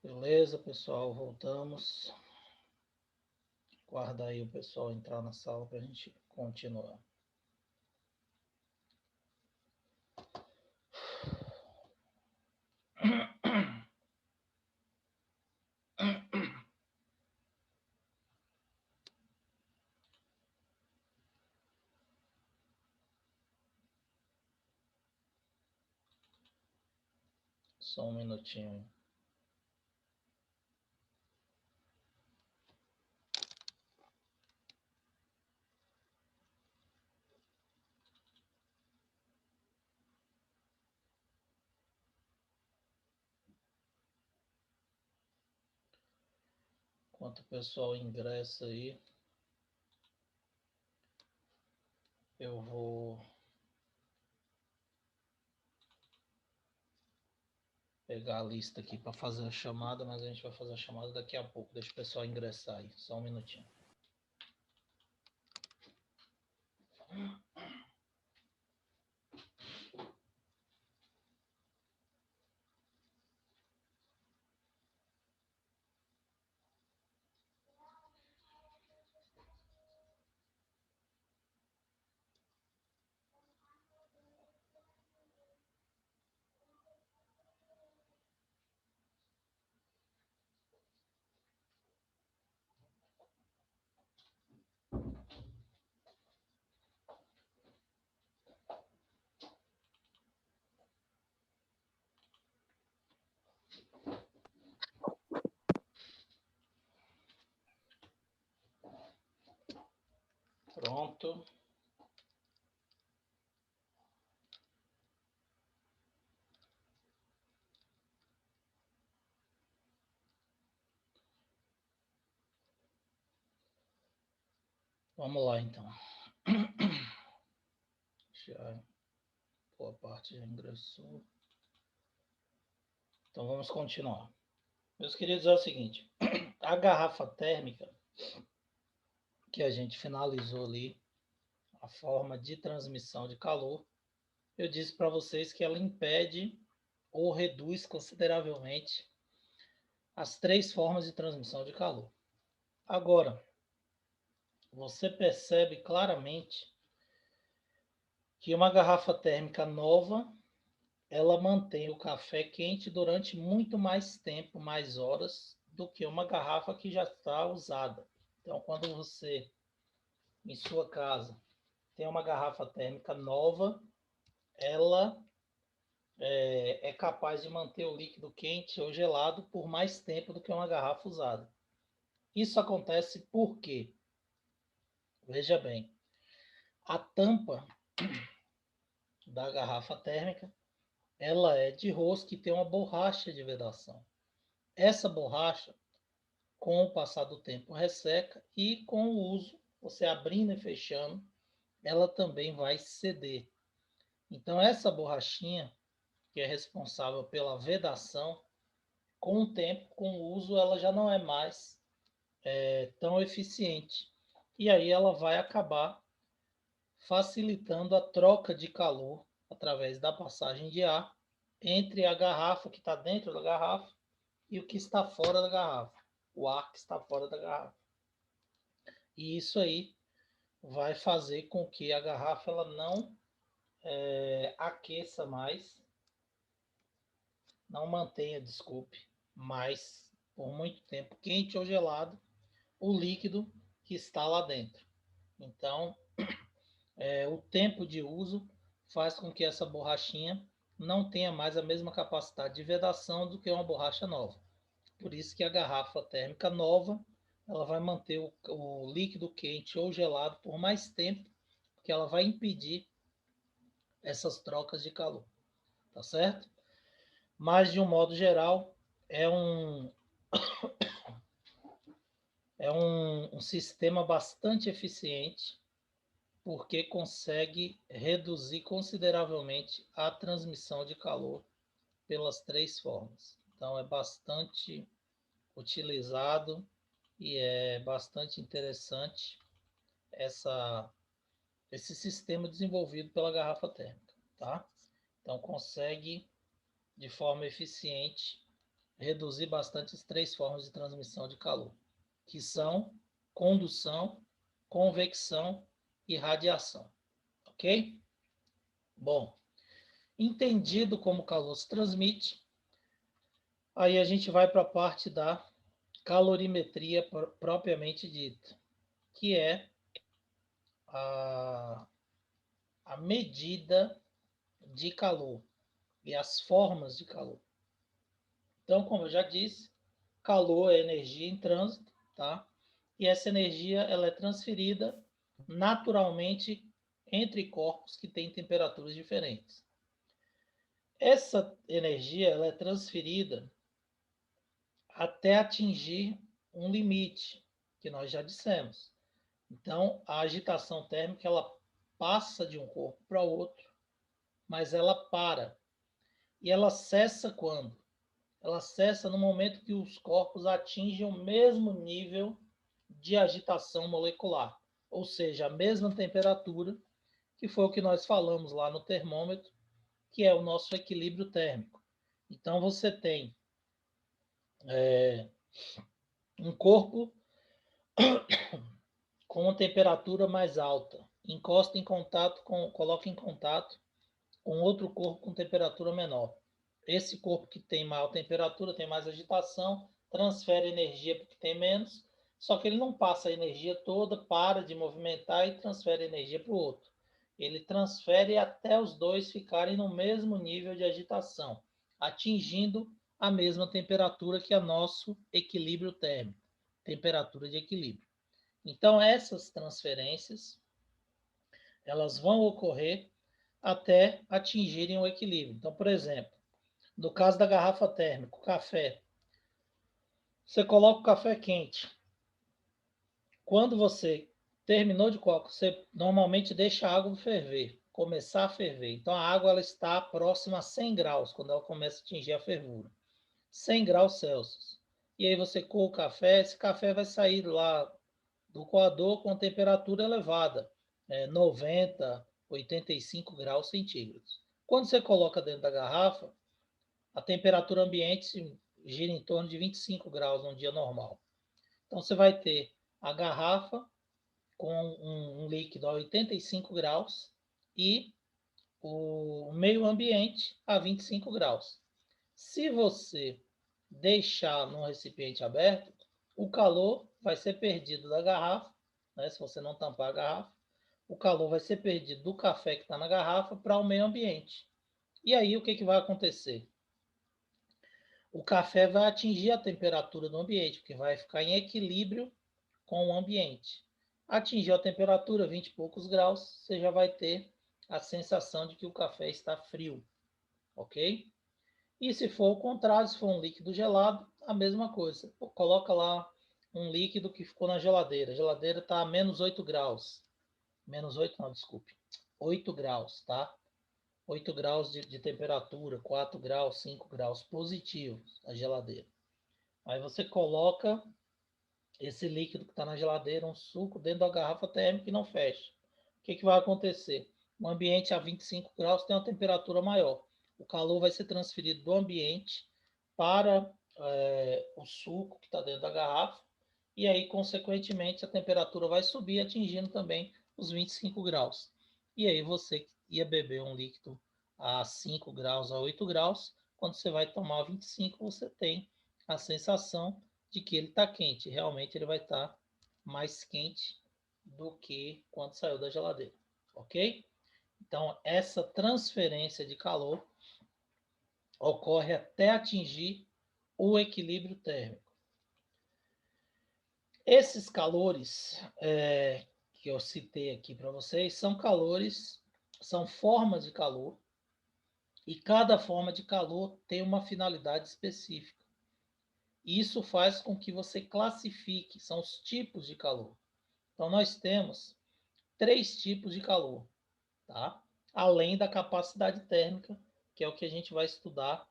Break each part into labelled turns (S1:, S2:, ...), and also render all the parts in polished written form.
S1: Beleza, pessoal, voltamos. Guarda aí o pessoal entrar na sala para a gente continuar. Só um minutinho. Enquanto o pessoal ingressa aí, eu vou pegar a lista aqui para fazer a chamada, mas a gente vai fazer a chamada daqui a pouco. Deixa o pessoal ingressar aí, só um minutinho. Pronto. Vamos lá, então. Já, boa parte já ingressou. Então vamos continuar. Meus queridos, é o seguinte. A garrafa térmica que a gente finalizou ali, a forma de transmissão de calor, eu disse para vocês que ela impede ou reduz consideravelmente as três formas de transmissão de calor. Agora, você percebe claramente que uma garrafa térmica nova, ela mantém o café quente durante muito mais tempo, mais horas, do que uma garrafa que já está usada. Então, quando você, em sua casa, tem uma garrafa térmica nova, ela é capaz de manter o líquido quente ou gelado por mais tempo do que uma garrafa usada. Isso acontece porque, veja bem, a tampa da garrafa térmica, ela é de rosca e tem uma borracha de vedação. Essa borracha, com o passar do tempo, resseca e com o uso, você abrindo e fechando, ela também vai ceder. Então essa borrachinha, que é responsável pela vedação, com o tempo, com o uso, ela já não é mais tão eficiente. E aí ela vai acabar facilitando a troca de calor através da passagem de ar entre a garrafa que está dentro da garrafa e o que está fora da garrafa, o ar que está fora da garrafa. E isso aí vai fazer com que a garrafa ela não aqueça mais, não mantenha, desculpe, mais por muito tempo quente ou gelado o líquido que está lá dentro. Então, o tempo de uso faz com que essa borrachinha não tenha mais a mesma capacidade de vedação do que uma borracha nova. Por isso que a garrafa térmica nova ela vai manter o líquido quente ou gelado por mais tempo, porque ela vai impedir essas trocas de calor, tá certo? Mas de um modo geral é um sistema bastante eficiente porque consegue reduzir consideravelmente a transmissão de calor pelas três formas. Então é bastante utilizado e é bastante interessante essa, esse sistema desenvolvido pela garrafa térmica, tá? Então consegue de forma eficiente reduzir bastante as 3 formas de transmissão de calor, que são condução, convecção e radiação, ok? Bom, entendido como o calor se transmite, aí a gente vai para a parte da calorimetria propriamente dita, que é a medida de calor e as formas de calor. Então, como eu já disse, calor é energia em trânsito, tá? E essa energia ela é transferida naturalmente entre corpos que têm temperaturas diferentes. Essa energia ela é transferida até atingir um limite, que nós já dissemos. Então, a agitação térmica ela passa de um corpo para outro, mas ela para. E ela cessa quando? Ela cessa no momento que os corpos atingem o mesmo nível de agitação molecular, ou seja, a mesma temperatura, que foi o que nós falamos lá no termômetro, que é o nosso equilíbrio térmico. Então, você tem um corpo com uma temperatura mais alta, encosta em contato coloca em contato com outro corpo com temperatura menor. Esse corpo que tem maior temperatura, tem mais agitação, transfere energia porque tem menos, só que ele não passa a energia toda, para de movimentar e transfere energia para o outro. Ele transfere até os dois ficarem no mesmo nível de agitação, atingindo a mesma temperatura que é nosso equilíbrio térmico, temperatura de equilíbrio. Então, essas transferências, elas vão ocorrer até atingirem o equilíbrio. Então, por exemplo, no caso da garrafa térmica, o café, você coloca o café quente. Quando você terminou de colocar, você normalmente deixa a água ferver, começar a ferver. Então, a água ela está próxima a 100 graus, quando ela começa a atingir a fervura. 100 graus Celsius. E aí você coa o café, esse café vai sair lá do coador com temperatura elevada, 90, 85 graus centígrados. Quando você coloca dentro da garrafa, a temperatura ambiente gira em torno de 25 graus num dia normal. Então você vai ter a garrafa com um líquido a 85 graus e o meio ambiente a 25 graus. Se você deixar num recipiente aberto, o calor vai ser perdido da garrafa, né? Se você não tampar a garrafa, o calor vai ser perdido do café que está na garrafa para o meio ambiente. E aí o que vai acontecer? O café vai atingir a temperatura do ambiente, porque vai ficar em equilíbrio com o ambiente. Atingiu a temperatura, 20 e poucos graus, você já vai ter a sensação de que o café está frio, ok? E se for o contrário, se for um líquido gelado, a mesma coisa. Coloca lá um líquido que ficou na geladeira. A geladeira está a menos 8 graus. Menos 8 não, desculpe. 8 graus, tá? 8 graus de temperatura, 4 graus, 5 graus positivos a geladeira. Aí você coloca esse líquido que está na geladeira, um suco, dentro da garrafa térmica e não fecha. O que vai acontecer? Um ambiente a 25 graus tem uma temperatura maior. O calor vai ser transferido do ambiente para o suco que está dentro da garrafa e aí, consequentemente, a temperatura vai subir, atingindo também os 25 graus. E aí você que ia beber um líquido a 5 graus, a 8 graus, quando você vai tomar 25, você tem a sensação de que ele está quente. Realmente ele vai estar mais quente do que quando saiu da geladeira, ok? Então, essa transferência de calor ocorre até atingir o equilíbrio térmico. Esses calores que eu citei aqui para vocês são calores, são formas de calor, e cada forma de calor tem uma finalidade específica. Isso faz com que você classifique, são os tipos de calor. Então, nós temos 3 tipos de calor, tá? Além da capacidade térmica, que é o que a gente vai estudar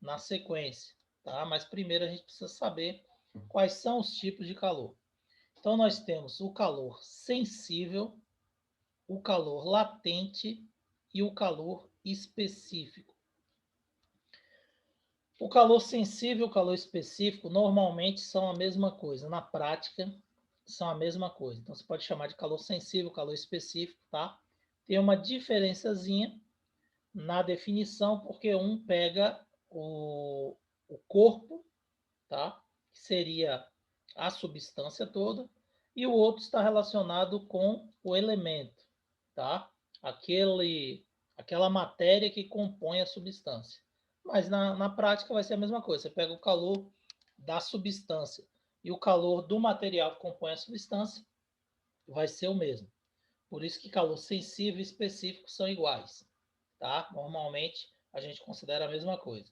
S1: na sequência, tá? Mas primeiro a gente precisa saber quais são os tipos de calor. Então, nós temos o calor sensível, o calor latente e o calor específico. O calor sensível e o calor específico normalmente são a mesma coisa. Na prática, são a mesma coisa. Então, você pode chamar de calor sensível, calor específico, tá? Tem uma diferençazinha na definição, porque um pega o corpo, tá? Que seria a substância toda, e o outro está relacionado com o elemento, tá? Aquela matéria que compõe a substância. Mas na prática vai ser a mesma coisa. Você pega o calor da substância e o calor do material que compõe a substância, vai ser o mesmo. Por isso que calor sensível e específico são iguais, tá? Normalmente a gente considera a mesma coisa.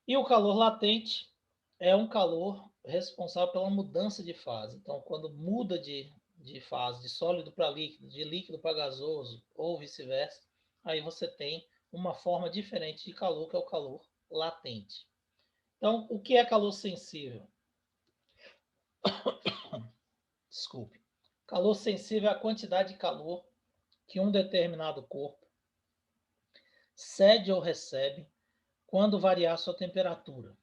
S1: E o calor latente é um calor responsável pela mudança de fase. Então, quando muda de fase, de sólido para líquido, de líquido para gasoso, ou vice-versa, aí você tem uma forma diferente de calor, que é o calor latente. Então, o que é calor sensível? Desculpe. Calor sensível é a quantidade de calor que um determinado corpo cede ou recebe quando variar sua temperatura.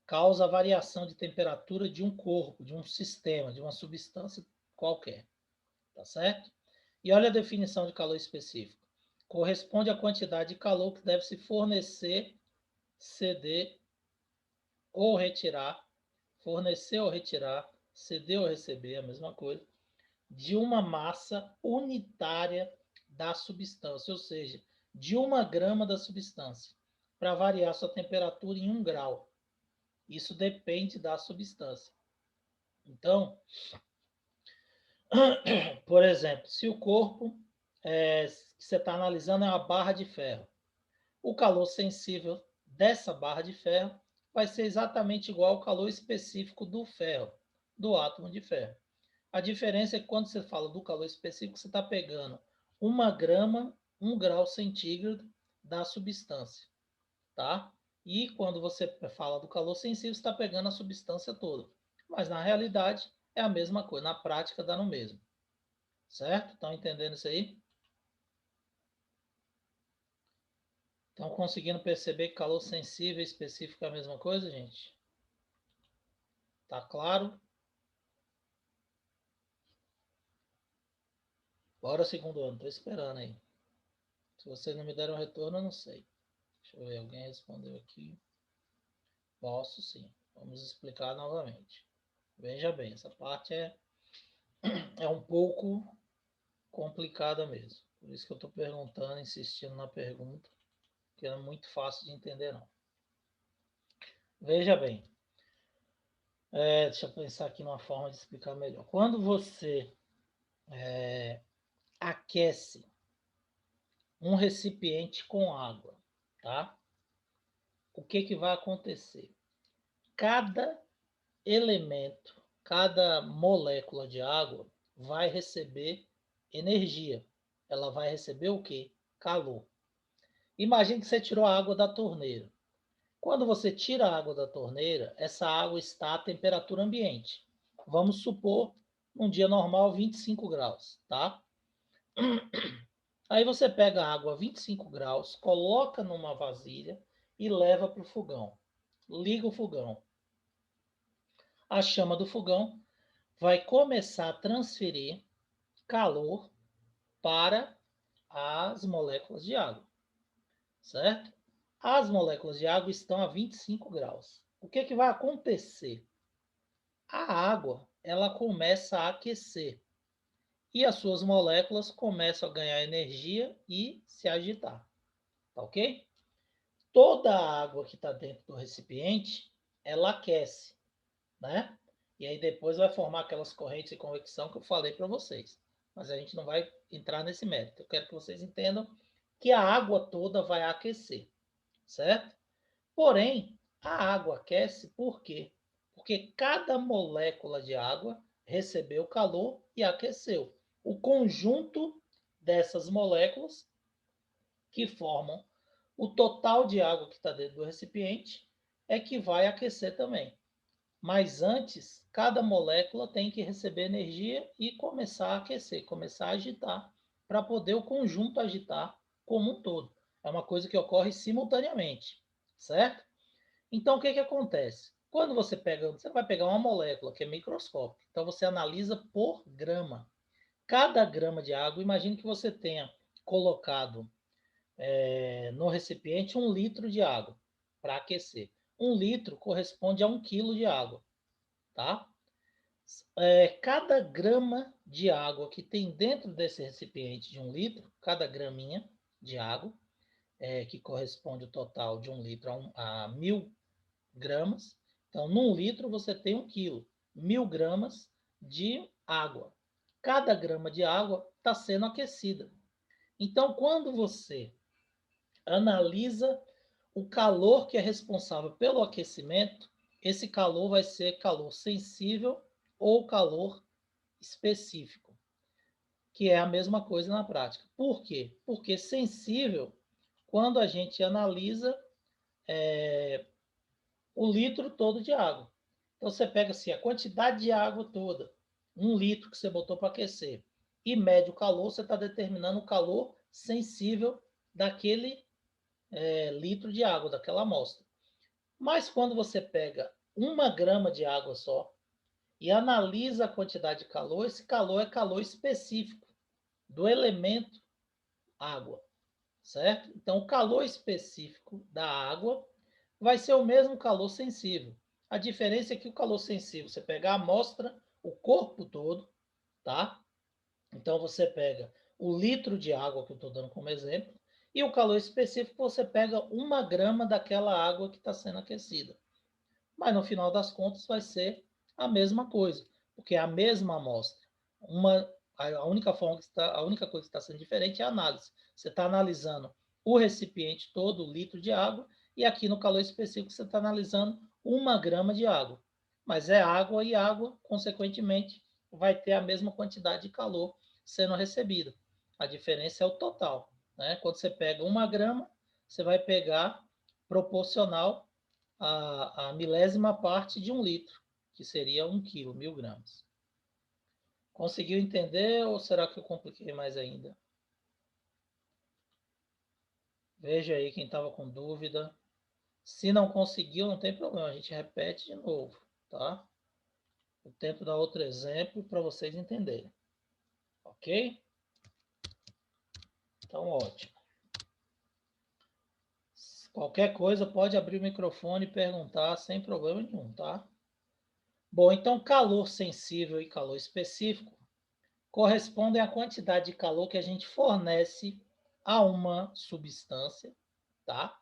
S1: Causa a variação de temperatura de um corpo, de um sistema, de uma substância qualquer. Tá certo? E olha a definição de calor específico. Corresponde à quantidade de calor que deve se fornecer, ceder ou retirar, fornecer ou retirar, ceder ou receber, a mesma coisa, de uma massa unitária da substância, ou seja, de 1 grama da substância, para variar sua temperatura em 1 grau. Isso depende da substância. Então, por exemplo, se o corpo que você está analisando é uma barra de ferro, o calor sensível dessa barra de ferro vai ser exatamente igual ao calor específico do ferro, do átomo de ferro. A diferença é que quando você fala do calor específico, você está pegando 1 grama, 1 grau centígrado da substância, tá? E quando você fala do calor sensível, você está pegando a substância toda. Mas na realidade é a mesma coisa, na prática dá no mesmo. Certo? Estão entendendo isso aí? Estão conseguindo perceber que calor sensível e específico é a mesma coisa, gente? Tá claro? Bora segundo ano, tô esperando aí. Se vocês não me deram retorno, eu não sei. Deixa eu ver, alguém respondeu aqui. Posso sim. Vamos explicar novamente. Veja bem, essa parte é um pouco complicada mesmo. Por isso que eu estou perguntando, insistindo na pergunta, que é muito fácil de entender não. Veja bem, deixa eu pensar aqui numa forma de explicar melhor. Quando você aquece um recipiente com água, tá? O que vai acontecer? Cada elemento, cada molécula de água vai receber energia. Ela vai receber o quê? Calor. Imagine que você tirou a água da torneira. Quando você tira a água da torneira, essa água está à temperatura ambiente. Vamos supor, um dia normal, 25 graus, tá? Aí você pega a água a 25 graus, coloca numa vasilha e leva para o fogão. Liga o fogão. A chama do fogão vai começar a transferir calor para as moléculas de água, certo? As moléculas de água estão a 25 graus. O que vai acontecer? A água, ela começa a aquecer e as suas moléculas começam a ganhar energia e se agitar, tá ok? Toda a água que está dentro do recipiente, ela aquece, né? E aí depois vai formar aquelas correntes de convecção que eu falei para vocês. Mas a gente não vai entrar nesse mérito. Eu quero que vocês entendam que a água toda vai aquecer, certo? Porém, a água aquece por quê? Porque cada molécula de água recebeu calor e aqueceu. O conjunto dessas moléculas que formam o total de água que está dentro do recipiente é que vai aquecer também. Mas antes, cada molécula tem que receber energia e começar a aquecer, começar a agitar, para poder o conjunto agitar como um todo. É uma coisa que ocorre simultaneamente, certo? Então, o que acontece? Quando você pega, você vai pegar uma molécula que é microscópica, então você analisa por grama. Cada grama de água, imagine que você tenha colocado no recipiente 1 litro de água para aquecer. 1 litro corresponde a 1 quilo de água, tá? Cada grama de água que tem dentro desse recipiente de 1 litro, cada graminha de água, que corresponde o total de 1 litro a 1.000 gramas. Então, num litro você tem 1 quilo, 1.000 gramas de água. Cada grama de água está sendo aquecida. Então, quando você analisa o calor que é responsável pelo aquecimento, esse calor vai ser calor sensível ou calor específico, que é a mesma coisa na prática. Por quê? Porque sensível, quando a gente analisa o litro todo de água. Então você pega assim, a quantidade de água toda, 1 litro que você botou para aquecer, e mede o calor, você está determinando o calor sensível daquele litro de água, daquela amostra. Mas quando você pega 1 grama de água só e analisa a quantidade de calor, esse calor é calor específico do elemento água, certo? Então, o calor específico da água vai ser o mesmo calor sensível. A diferença é que o calor sensível, você pega a amostra, o corpo todo, tá? Então, você pega o litro de água que eu estou dando como exemplo, e o calor específico, você pega 1 grama daquela água que está sendo aquecida. Mas, no final das contas, vai ser a mesma coisa, porque é a mesma amostra. A única a única coisa que está sendo diferente é a análise. Você está analisando o recipiente todo, o litro de água, e aqui no calor específico você está analisando 1 grama de água. Mas é água e água, consequentemente, vai ter a mesma quantidade de calor sendo recebida. A diferença é o total. Né? Quando você pega 1 grama, você vai pegar proporcional a milésima parte de 1 litro, que seria 1 quilo, 1.000 gramas. Conseguiu entender ou será que eu compliquei mais ainda? Veja aí quem estava com dúvida. Se não conseguiu, não tem problema, a gente repete de novo, tá? Eu tento dar outro exemplo para vocês entenderem. Ok? Então, ótimo. Qualquer coisa, pode abrir o microfone e perguntar sem problema nenhum, tá? Bom, então calor sensível e calor específico correspondem à quantidade de calor que a gente fornece a uma substância, tá?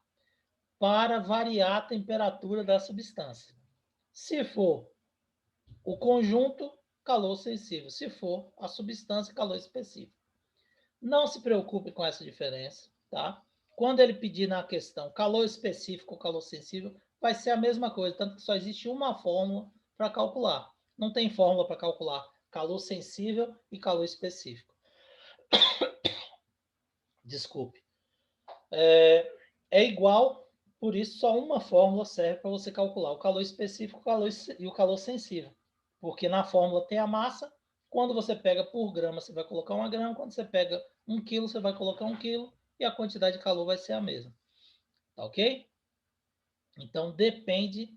S1: Para variar a temperatura da substância. Se for o conjunto, calor sensível. Se for a substância, calor específico. Não se preocupe com essa diferença, tá? Quando ele pedir na questão calor específico ou calor sensível, vai ser a mesma coisa, tanto que só existe uma fórmula para calcular. Não tem fórmula para calcular calor sensível e calor específico. Desculpe. É igual, por isso só uma fórmula serve para você calcular o calor específico e o calor sensível. Porque na fórmula tem a massa, quando você pega por grama, você vai colocar 1 grama, quando você pega 1 quilo, você vai colocar 1 quilo, e a quantidade de calor vai ser a mesma. Tá ok? Então depende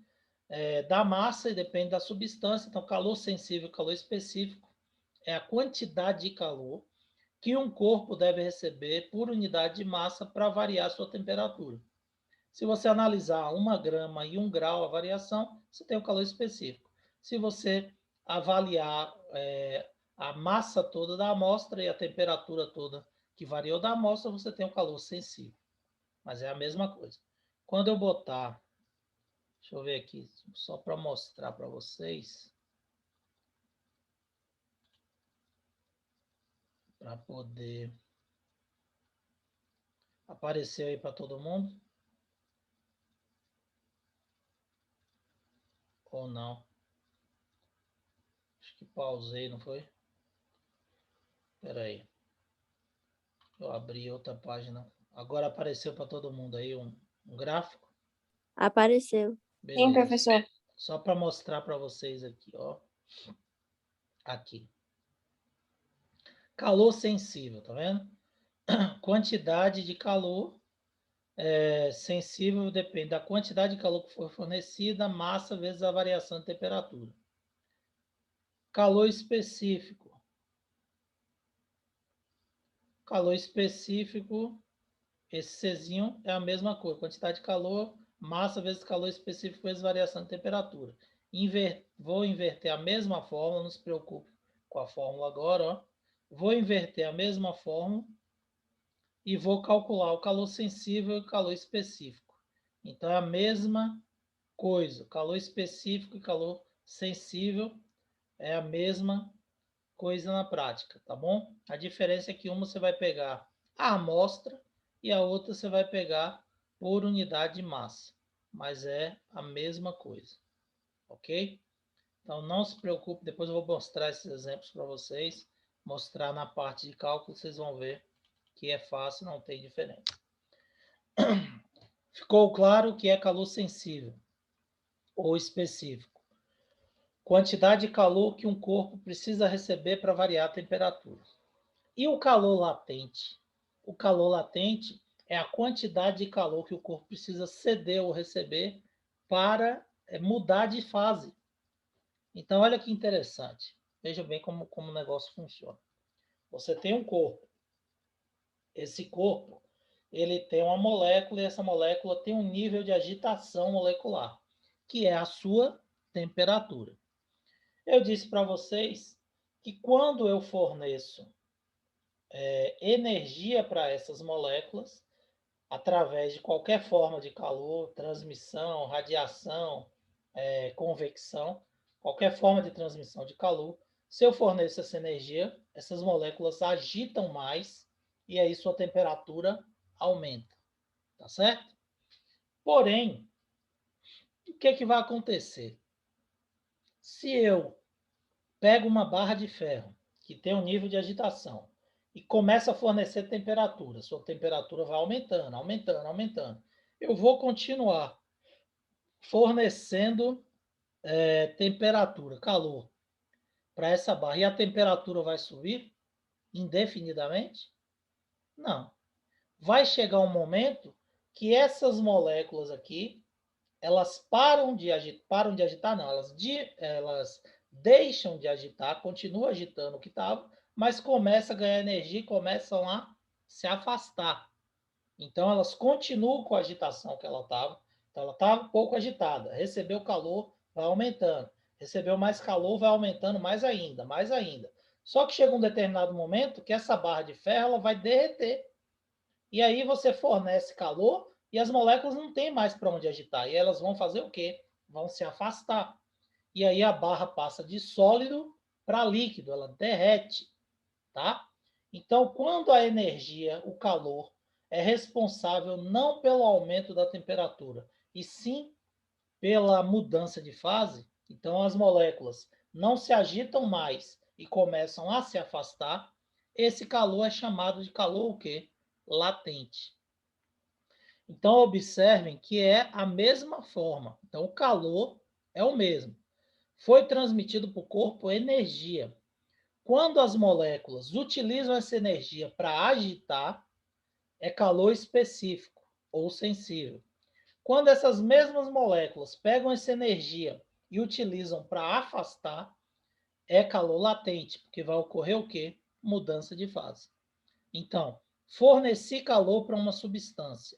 S1: da massa e depende da substância. Então, calor sensível e calor específico é a quantidade de calor que um corpo deve receber por unidade de massa para variar sua temperatura. Se você analisar 1 grama e 1 grau a variação, você tem o calor específico. Se você avaliar a massa toda da amostra e a temperatura toda que variou da amostra, você tem o calor sensível. Mas é a mesma coisa. Quando eu botar, deixa eu ver aqui, só para mostrar para vocês, para poder aparecer aí para todo mundo, ou não? Acho que pausei, não foi? Espera aí. Eu abri outra página. Agora apareceu para todo mundo aí um gráfico.
S2: Apareceu.
S1: Beleza.
S2: Sim, professor.
S1: Só para mostrar para vocês aqui, ó. Aqui. Calor sensível, tá vendo? Quantidade de calor sensível depende da quantidade de calor que foi fornecida, massa vezes a variação de temperatura. Calor específico. Calor específico, esse Czinho é a mesma coisa. Quantidade de calor, massa vezes calor específico vezes variação de temperatura. Vou inverter a mesma fórmula, não se preocupe com a fórmula agora. Ó. Vou inverter a mesma fórmula e vou calcular o calor sensível e o calor específico. Então, é a mesma coisa. Calor específico e calor sensível é a mesma coisa na prática, tá bom? A diferença é que uma você vai pegar a amostra e a outra você vai pegar por unidade de massa. Mas é a mesma coisa, ok? Então, não se preocupe, depois eu vou mostrar esses exemplos para vocês. Mostrar na parte de cálculo, vocês vão ver que é fácil, não tem diferença. Ficou claro que é calor sensível ou específico. Quantidade de calor que um corpo precisa receber para variar a temperatura. E o calor latente? O calor latente é a quantidade de calor que o corpo precisa ceder ou receber para mudar de fase. Então, olha que interessante. Veja bem como o negócio funciona. Você tem um corpo. Esse corpo, ele tem uma molécula e essa molécula tem um nível de agitação molecular, que é a sua temperatura. Eu disse para vocês que quando eu forneço energia para essas moléculas, através de qualquer forma de calor, transmissão, radiação, convecção, qualquer forma de transmissão de calor, se eu forneço essa energia, essas moléculas agitam mais e aí sua temperatura aumenta, tá certo? Porém, o que vai acontecer? Se eu pego uma barra de ferro que tem um nível de agitação e começa a fornecer temperatura, sua temperatura vai aumentando, aumentando, aumentando. Eu vou continuar fornecendo temperatura, calor para essa barra e a temperatura vai subir indefinidamente? Não. Vai chegar um momento que essas moléculas aqui, elas param de agitar, não, elas deixam de agitar, continuam agitando o que estava, mas começam a ganhar energia e começam a se afastar. Então, elas continuam com a agitação que ela estava. Então, ela estava um pouco agitada. Recebeu calor, vai aumentando. Recebeu mais calor, vai aumentando mais ainda, mais ainda. Só que chega um determinado momento que essa barra de ferro ela vai derreter. E aí você fornece calor e as moléculas não têm mais para onde agitar. E elas vão fazer o quê? Vão se afastar. E aí a barra passa de sólido para líquido, ela derrete, tá? Então, quando a energia, o calor, é responsável não pelo aumento da temperatura, e sim pela mudança de fase, então as moléculas não se agitam mais e começam a se afastar, esse calor é chamado de calor o quê? Latente. Então, observem que é a mesma forma. Então, o calor é o mesmo. Foi transmitido para o corpo energia. Quando as moléculas utilizam essa energia para agitar, é calor específico ou sensível. Quando essas mesmas moléculas pegam essa energia e utilizam para afastar, é calor latente, porque vai ocorrer o quê? Mudança de fase. Então, forneci calor para uma substância.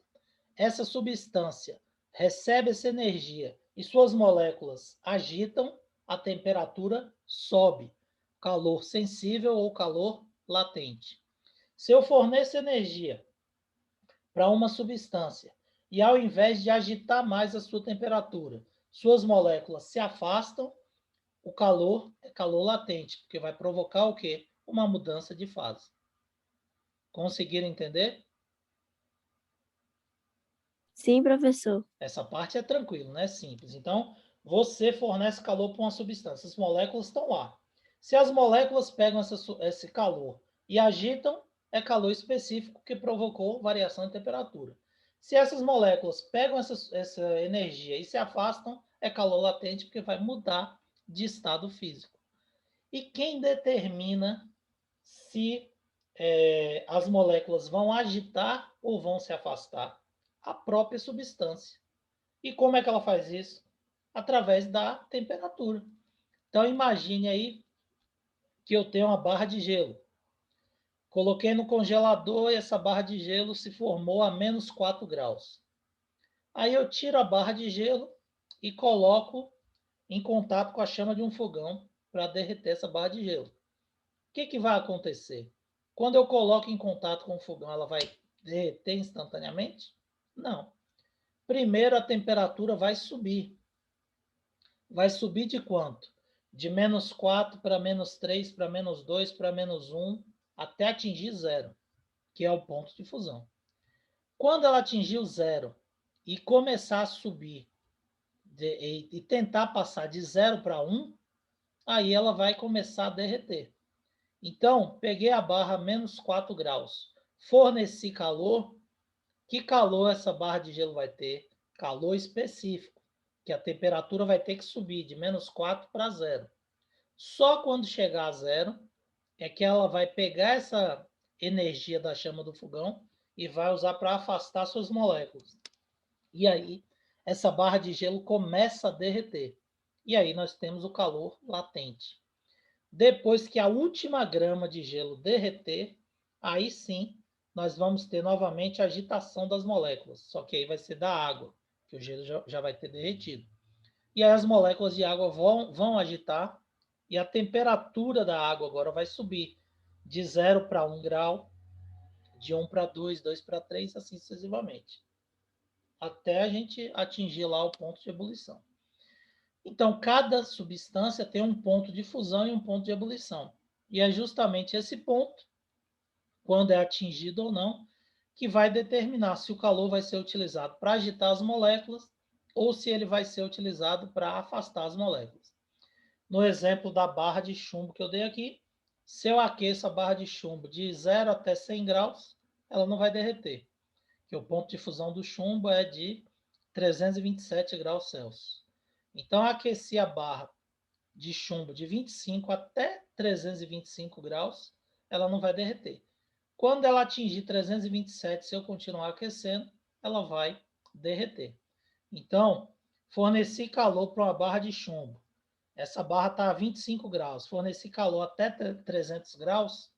S1: Essa substância recebe essa energia e suas moléculas agitam, a temperatura sobe. Calor sensível ou calor latente. Se eu forneço energia para uma substância e ao invés de agitar mais a sua temperatura, suas moléculas se afastam, o calor é calor latente, porque vai provocar o quê? Uma mudança de fase. Conseguiram entender?
S2: Sim, professor.
S1: Essa parte é tranquilo, né? Simples. Então, você fornece calor para uma substância. As moléculas estão lá. Se as moléculas pegam esse calor e agitam, é calor específico que provocou variação de temperatura. Se essas moléculas pegam essa energia e se afastam, é calor latente porque vai mudar de estado físico. E quem determina se as moléculas vão agitar ou vão se afastar? a própria substância. E como é que ela faz isso? Através da temperatura. Então, imagine aí que eu tenho uma barra de gelo. Coloquei no congelador e essa barra de gelo se formou a menos 4 graus. Aí eu tiro a barra de gelo e coloco em contato com a chama de um fogão para derreter essa barra de gelo. O que vai acontecer? Quando eu coloco em contato com o fogão, ela vai derreter instantaneamente? Não. Primeiro a temperatura vai subir. Vai subir de quanto? De menos 4 para menos 3, para menos 2, para menos 1, até atingir zero, que é o ponto de fusão. Quando ela atingir o zero e começar a subir e tentar passar de 0 para 1, aí ela vai começar a derreter. Então, peguei a barra menos 4 graus, forneci calor. Que calor essa barra de gelo vai ter? Calor específico, que a temperatura vai ter que subir de menos 4 para 0. Só quando chegar a 0 é que ela vai pegar essa energia da chama do fogão e vai usar para afastar suas moléculas. E aí, essa barra de gelo começa a derreter. E aí nós temos o calor latente. Depois que a última grama de gelo derreter, aí sim nós vamos ter novamente a agitação das moléculas. Só que aí vai ser da água, que o gelo já vai ter derretido. E aí as moléculas de água vão agitar e a temperatura da água agora vai subir de 0 para 1 grau, de 1 para 2, 2 para 3, assim sucessivamente, até a gente atingir lá o ponto de ebulição. Então, cada substância tem um ponto de fusão e um ponto de ebulição. E é justamente esse ponto, quando é atingido ou não, que vai determinar se o calor vai ser utilizado para agitar as moléculas ou se ele vai ser utilizado para afastar as moléculas. No exemplo da barra de chumbo que eu dei aqui, se eu aqueço a barra de chumbo de 0 até 100 graus, ela não vai derreter, porque o ponto de fusão do chumbo é de 327 graus Celsius. Então, aqueci a barra de chumbo de 25 até 325 graus, ela não vai derreter. Quando ela atingir 327, se eu continuar aquecendo, ela vai derreter. Então, forneci calor para uma barra de chumbo. Essa barra está a 25 graus. Forneci calor até 300 graus.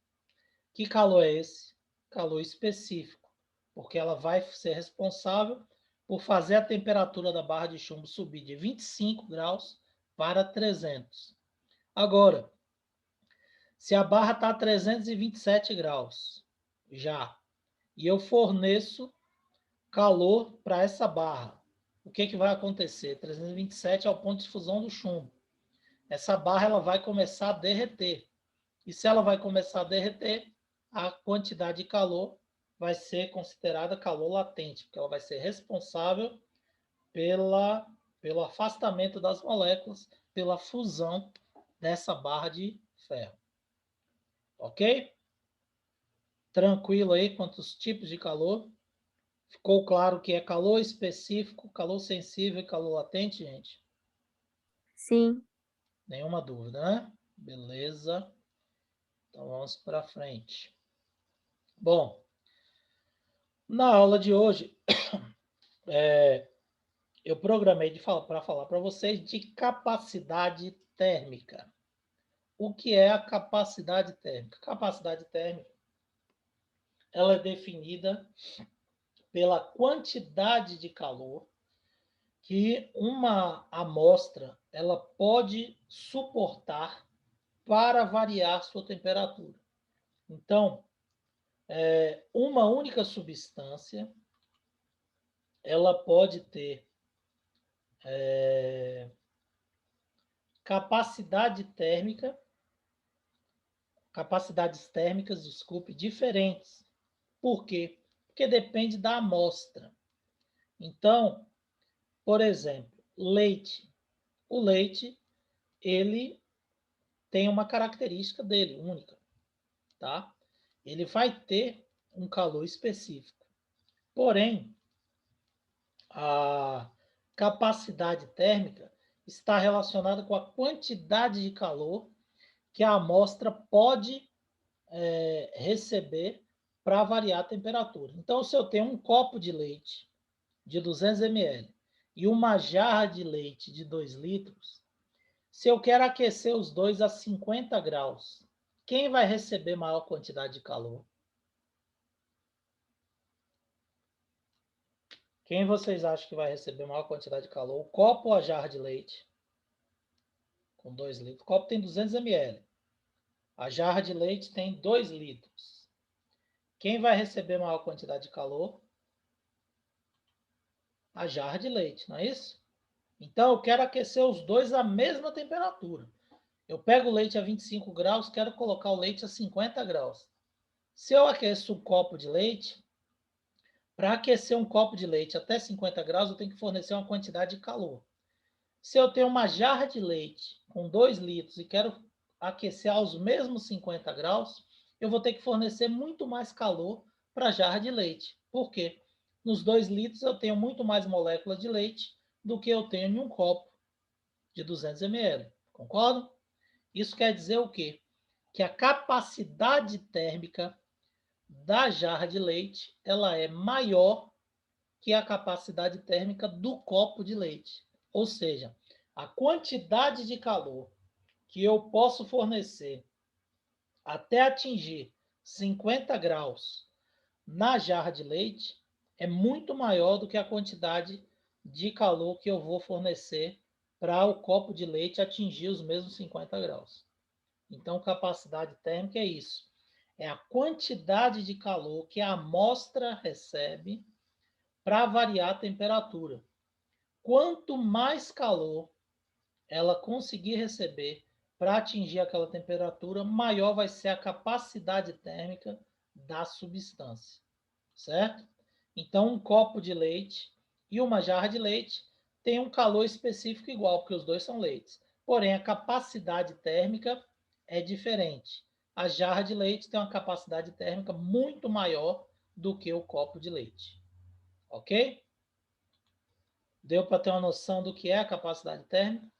S1: Que calor é esse? Calor específico, porque ela vai ser responsável por fazer a temperatura da barra de chumbo subir de 25 graus para 300. Agora, se a barra está a 327 graus já, e eu forneço calor para essa barra, o que vai acontecer? 327 é o ponto de fusão do chumbo. Essa barra ela vai começar a derreter. E se ela vai começar a derreter, a quantidade de calor vai ser considerada calor latente, porque ela vai ser responsável pelo afastamento das moléculas, pela fusão dessa barra de ferro. Ok? Tranquilo aí quanto aos tipos de calor. Ficou claro que é calor específico, calor sensível e calor latente, gente?
S2: Sim.
S1: Nenhuma dúvida, né? Beleza. Então vamos para frente. Bom, na aula de hoje, eu programei para falar para vocês de capacidade térmica. O que é a capacidade térmica? Capacidade térmica, ela é definida pela quantidade de calor que uma amostra ela pode suportar para variar sua temperatura. Então, uma única substância ela pode ter capacidades térmicas, desculpe, diferentes. Por quê? Porque depende da amostra. Então, por exemplo, leite. O leite, ele tem uma característica dele, única, tá? Ele vai ter um calor específico. Porém, a capacidade térmica está relacionada com a quantidade de calor que a amostra pode receber para variar a temperatura. Então, se eu tenho um copo de leite de 200 ml e uma jarra de leite de 2 litros, se eu quero aquecer os dois a 50 graus, quem vai receber maior quantidade de calor? Quem vocês acham que vai receber maior quantidade de calor? O copo ou a jarra de leite? Com 2 litros. O copo tem 200 ml. A jarra de leite tem 2 litros. Quem vai receber maior quantidade de calor? A jarra de leite, não é isso? Então, eu quero aquecer os dois à mesma temperatura. Eu pego o leite a 25 graus, quero colocar o leite a 50 graus. Se eu aqueço um copo de leite, para aquecer um copo de leite até 50 graus, eu tenho que fornecer uma quantidade de calor. Se eu tenho uma jarra de leite com 2 litros e quero aquecer aos mesmos 50 graus, eu vou ter que fornecer muito mais calor para a jarra de leite. Por quê? Nos 2 litros eu tenho muito mais moléculas de leite do que eu tenho em um copo de 200 ml. Concordam? Isso quer dizer o quê? Que a capacidade térmica da jarra de leite ela é maior que a capacidade térmica do copo de leite. Ou seja, a quantidade de calor que eu posso fornecer até atingir 50 graus na jarra de leite é muito maior do que a quantidade de calor que eu vou fornecer para o copo de leite atingir os mesmos 50 graus. Então, capacidade térmica é isso. É a quantidade de calor que a amostra recebe para variar a temperatura. Quanto mais calor ela conseguir receber para atingir aquela temperatura, maior vai ser a capacidade térmica da substância, certo? Então, um copo de leite e uma jarra de leite tem um calor específico igual, porque os dois são leites. Porém, a capacidade térmica é diferente. A jarra de leite tem uma capacidade térmica muito maior do que o copo de leite. Ok? Deu para ter uma noção do que é a capacidade térmica?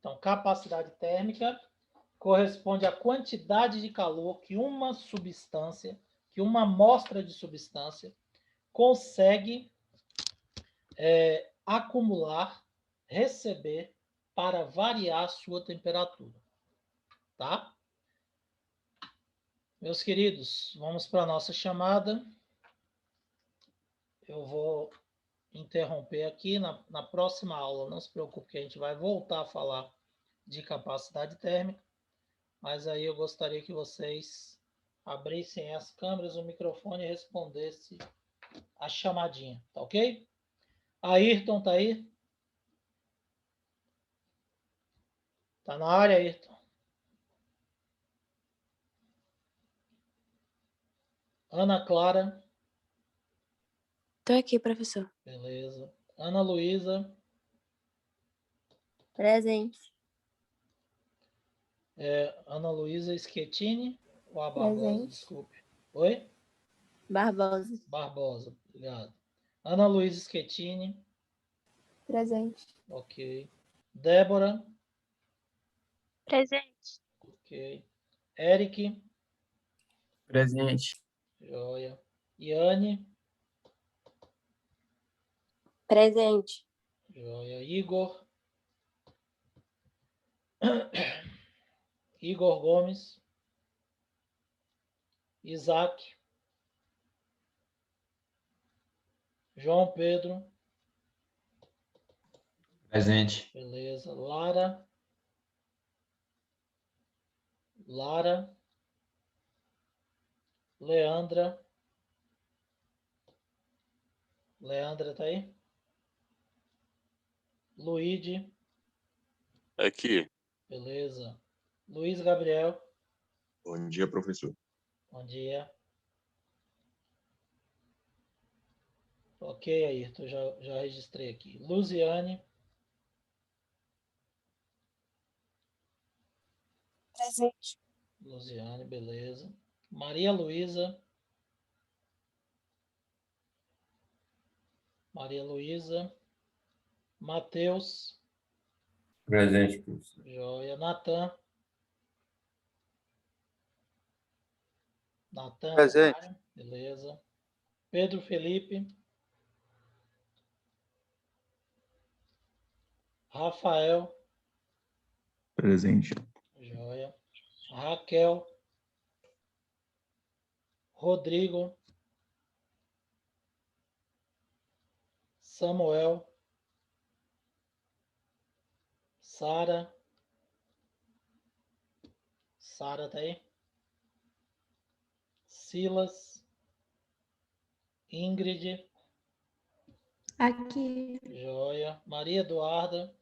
S1: Então, capacidade térmica corresponde à quantidade de calor que uma substância, que uma amostra de substância consegue acumular, receber para variar a sua temperatura, tá? Meus queridos, vamos para a nossa chamada. Eu vou interromper aqui na próxima aula. Não se preocupe que a gente vai voltar a falar de capacidade térmica, mas aí eu gostaria que vocês abrissem as câmeras, o microfone e respondessem a chamadinha, tá ok? Ayrton, tá aí? Tá na área, Ayrton? Ana Clara,
S2: Tô aqui, professor.
S1: beleza. Ana Luísa,
S2: Presente.
S1: Ana Luísa Schettini, ou a Barbosa,
S2: Presente.
S1: desculpe. Oi?
S2: Barbosa.
S1: Barbosa, obrigado. Ana Luísa Schettini,
S2: Presente.
S1: ok. Débora,
S3: Presente.
S1: ok. Eric,
S4: Presente.
S1: joia. Iane,
S2: Presente.
S1: joia. Igor, Igor Gomes, Isaac, João Pedro,
S4: Presente.
S1: beleza. Lara, Leandra tá aí? Luíde,
S3: Aqui.
S1: beleza. Luiz Gabriel,
S5: Bom dia, professor.
S1: bom dia. Ok, Ayrton, já registrei aqui. Luziane,
S2: Presente.
S1: Luziane, beleza. Maria Luísa, Matheus,
S4: Presente, professor.
S1: joia. Natan,
S6: Presente.
S1: beleza. Pedro Felipe, Rafael.
S5: Presente.
S1: Joia. Raquel. Rodrigo. Samuel. Sara. Sara tá aí? Silas. Ingrid.
S6: Aqui.
S1: Joia. Maria Eduarda.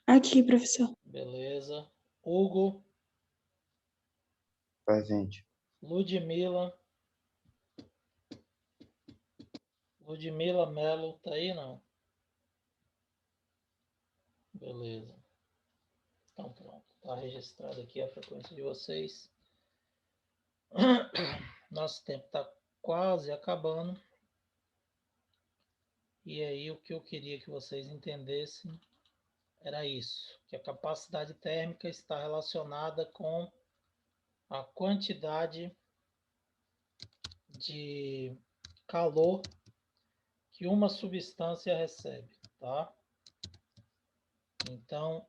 S6: Aqui, professor.
S1: Beleza. Hugo.
S4: Presente.
S1: Ludmila. Ludmila Melo, tá aí não? Beleza. Então pronto, tá registrado aqui a frequência de vocês. Nosso tempo tá quase acabando. E aí o que eu queria que vocês entendessem era isso, que a capacidade térmica está relacionada com a quantidade de calor que uma substância recebe, tá? Então,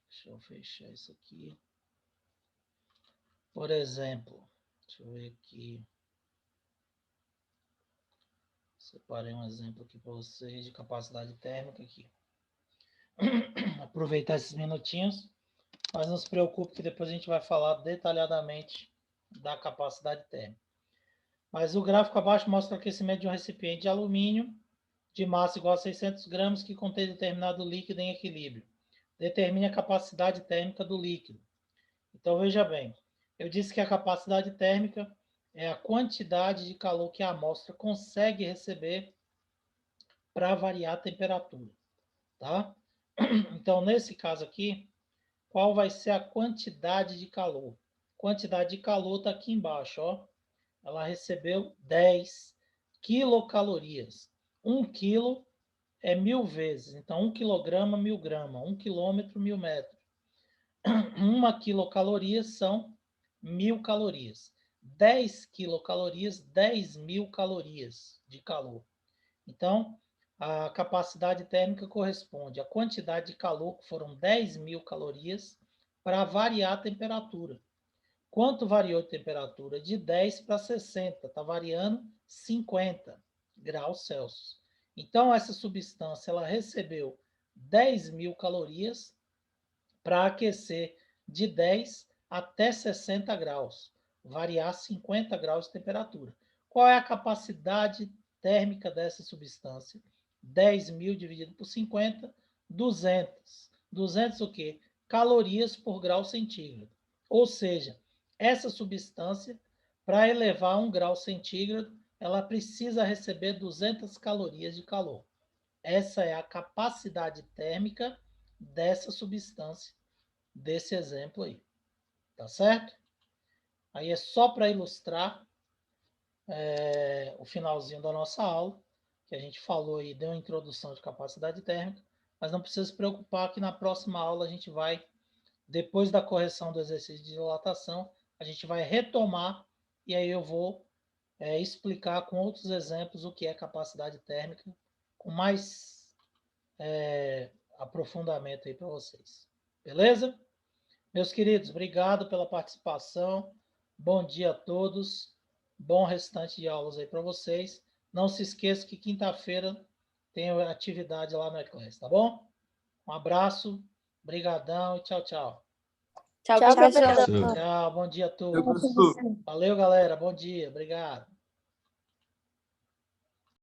S1: deixa eu fechar isso aqui. Por exemplo, deixa eu ver aqui. Separei um exemplo aqui para vocês de capacidade térmica aqui. Aproveitar esses minutinhos, mas não se preocupe que depois a gente vai falar detalhadamente da capacidade térmica. Mas o gráfico abaixo mostra o aquecimento de um recipiente de alumínio de massa igual a 600 gramas que contém determinado líquido em equilíbrio. Determine a capacidade térmica do líquido. Então, veja bem, eu disse que a capacidade térmica é a quantidade de calor que a amostra consegue receber para variar a temperatura, tá? Então, nesse caso aqui, qual vai ser a quantidade de calor? Quantidade de calor está aqui embaixo, ó. Ela recebeu 10 quilocalorias. 1 quilo é 1000 vezes. Então, 1 quilograma, 1000 gramas. 1 quilômetro, 1000 metros. 1 quilocaloria são 1000 calorias. 10 quilocalorias, 10.000 calorias de calor. Então, a capacidade térmica corresponde à quantidade de calor, que foram 10.000 calorias, para variar a temperatura. Quanto variou a temperatura? De 10 para 60, está variando 50 graus Celsius. Então, essa substância ela recebeu 10.000 calorias para aquecer de 10 até 60 graus, variar 50 graus de temperatura. Qual é a capacidade térmica dessa substância? 10.000 dividido por 50, 200. 200 o quê? Calorias por grau centígrado. Ou seja, essa substância, para elevar 1 grau centígrado, ela precisa receber 200 calorias de calor. Essa é a capacidade térmica dessa substância, desse exemplo aí. Tá certo? Aí é só para ilustrar o finalzinho da nossa aula, que a gente falou aí, deu uma introdução de capacidade térmica, mas não precisa se preocupar que na próxima aula a gente vai, depois da correção do exercício de dilatação, a gente vai retomar e aí eu vou explicar com outros exemplos o que é capacidade térmica, com mais aprofundamento aí para vocês. Beleza? Meus queridos, obrigado pela participação. Bom dia a todos. Bom restante de aulas aí para vocês. Não se esqueça que quinta-feira tem atividade lá no Eclés, tá bom? Um abraço, brigadão e tchau, tchau.
S2: Tchau,
S6: Tchau,
S2: professor.
S6: professor.
S1: Tchau, bom dia a todos.
S4: Professor.
S1: Valeu, galera. Bom dia. Obrigado.